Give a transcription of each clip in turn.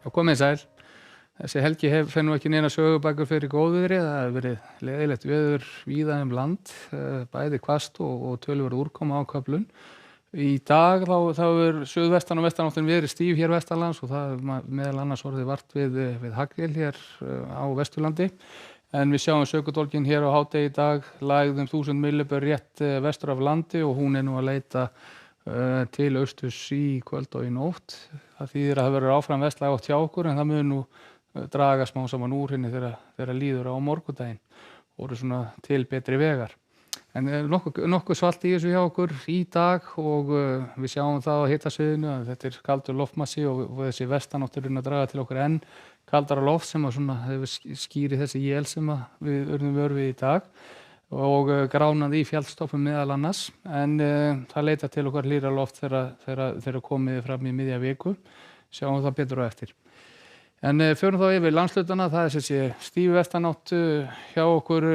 Já, komið sæl. Þessi helgi fer nú ekki neina sögubækur fyrir góðviðri. Það hefur verið leiðilegt veður víða land, bæði hvasst og töluverð úrkoma á köflum. Í dag þá er suðvestan og vestanáttin verið stíf hér vestanlands og það er meðal annars orðið vart við haglél hér á Vesturlandi. En við sjáum sökudólgin hér á hádegi í dag, lægð 1000 millibör rétt vestur af landi og hún er nú að leita til austurs í kvöld og í nótt. Það þýðir að það verður áfram vestlæg átt hjá okkur en það mun nú draga smá saman úr henni þegar líður á morgundaginn og eru svona til betri vegar. En nokkuð svalt í þessu hjá okkur í dag og við sjáum það á hitasviðinu að þetta er kaldur loftmassi og þessi vestanátt er að draga til okkur enn kaldara loft sem að svona hefur skýrið þessi él sem að við urðum vör við í dag og gránaði í fjallstofnum meðal annars en það leita til okkar hlýra loft þegar komið fram í miðja viku. Sjáum það betur á eftir. En förum þá yfir landshlutanna, það er þessi stíf vestanátt hjá okkur,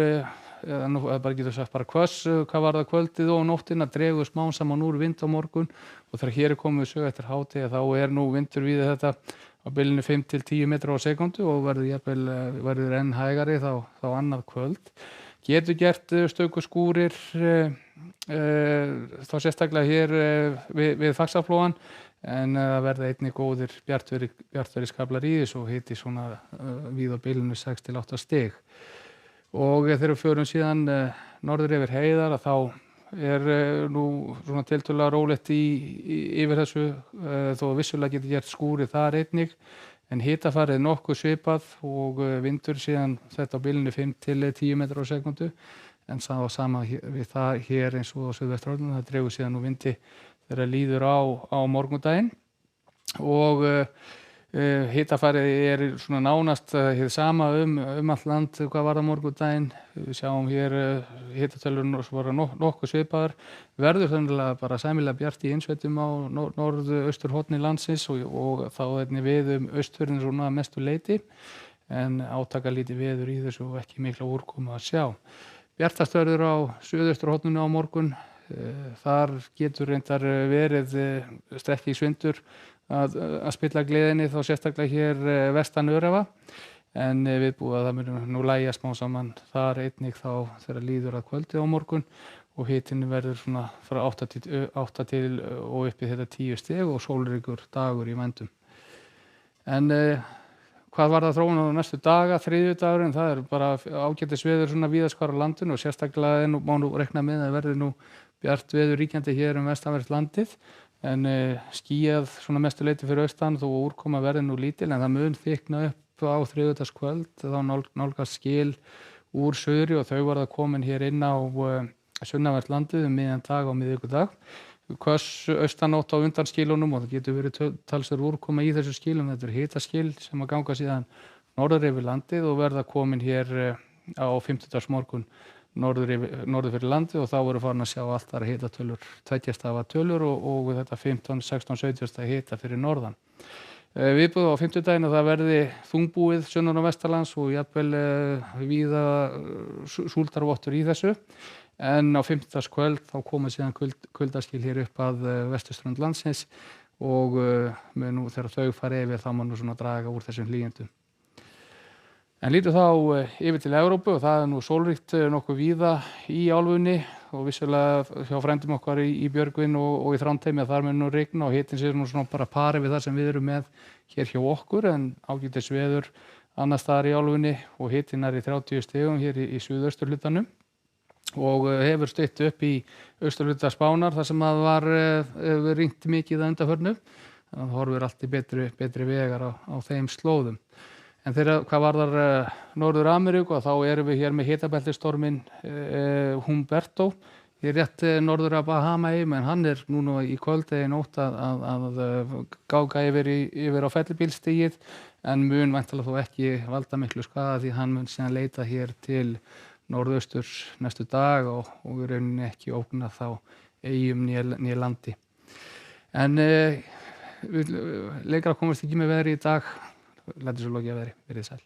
nú bara getur sagt bara hvöss, hvað var það kvöldið og nóttina, dregur smám saman úr vind á morgun og þegar hér er komið sög eftir hádegi þá er nú vindur við þetta á bilinu 5 til 10 metra á sekúndu og verður enn hægari þá annað kvöld. Getur gert stöku skúrir þá sérstaklega hér við Faxaflóann en það verða einnig góðir bjartviðriskaflar í þessu og hiti svona víða á bilinu 6 til 8 stig. Og þegar við förum síðan norður yfir heiðar að þá er nú svona tiltölulega rólegt yfir þessu þó að vissulega getur gert skúri þar einnig en hitafarið nokkuð svipað og vindur síðan þetta á bilinu 5 til 10 metra á sekúndu en það var sama við það hér eins og á suðvesturhorninu, það dregur síðan nú vindi þegar líður á morgundaginn og hitafarið er svona nánast hið sama allt land hvað var það morgundaginn. Við sjáum hér hitatölur voru nokkuð svipaðar. Verður þannig bara sæmilega bjart í innsveitum á norðausturhorni landsins og þá einnig við austfjörðin svona mestu leyti en átakalítið veður í þessu og ekki mikla úrkomu að sjá. Bjartast verður á suðausturhorninu á morgun. Þar getur reyndar verið strekkings vindur að spilla gleðinni þá sérstaklega hér vestan Öræfa en viðbúið að það mun nú lægja smá saman þar einnig þá þegar líður að kvöldi á morgun og hitinn verður svona frá 8 til og upp í þetta 10 stig og sólríkur dagur í vændum. En hvað var það þróun á næstu daga, þriðjudagurinn, það er bara ágætis veður svona víðast hvar á landinu og sérstaklega má nú reikna með að verði nú bjart veður ríkjandi hér vestanvert landið en skýjað svona mestu leyti fyrir austan þó úrkoma verði nú lítil en það mun þykna upp á þriðjudagskvöld þá nálgast skil úr suðri og þau verða komin hér inn á sunnanvert landið miðjan dag og miðvikudag. Hvöss austanátt á undan skilunum og það getur verið talsverð úrkoma í þessu skilum. Þetta er hitaskil sem að ganga síðan norður yfir landið og verða komin hér á fimmtudagsmorgun norður fyrir landið og þá voru farin að sjá allt þar hitatölur, 2 stafa tölur og þetta 15, 16, 17 stafa hita fyrir norðan. Viðbúið á fimmtudaginn að það verði þungbúið sunnan og vestanlands og jafnvel víða súldarvottur í þessu en á fimmtudagskvöld þá koma síðan kuldaskil hér upp að vesturströnd landsins og nú þegar þau fara yfir þá má nú svona draga úr þessum hlýindum. En lítum þá yfir til Evrópu og það er nú sólríkt nokkuð víða í álfunni og vissulega hjá frændum okkar í Björgvin og í Þrándheimi að þar mun nú rigna og hitinn sé nú svona bara pari við það sem við erum með hér hjá okkur en ágætis veður annars staðar í álfunni og hitinn er í 30 stigum hér í suðausturhlutanum og hefur stutt upp í austurhluta Spánar þar sem að var rignt mikið að undanförnu þannig að það horfir allt í betri vegar á þeim slóðum. En hvað varðar Norður Ameríku þá erum við hér með hitabeltisstorminn Humberto hér rétt norður af Bahamaeyjum en hann er núna í kvöld eða í nótt að gága yfir á fellibylsstigið en mun væntanlega þó ekki valda miklu skaða því hann mun síðan leita hér til norðausturs næstu dag og í rauninni ekki ógna þá eyjum né landi. En lengra komast ekki með veðri í dag. Lætur svo lokið að verið sæl.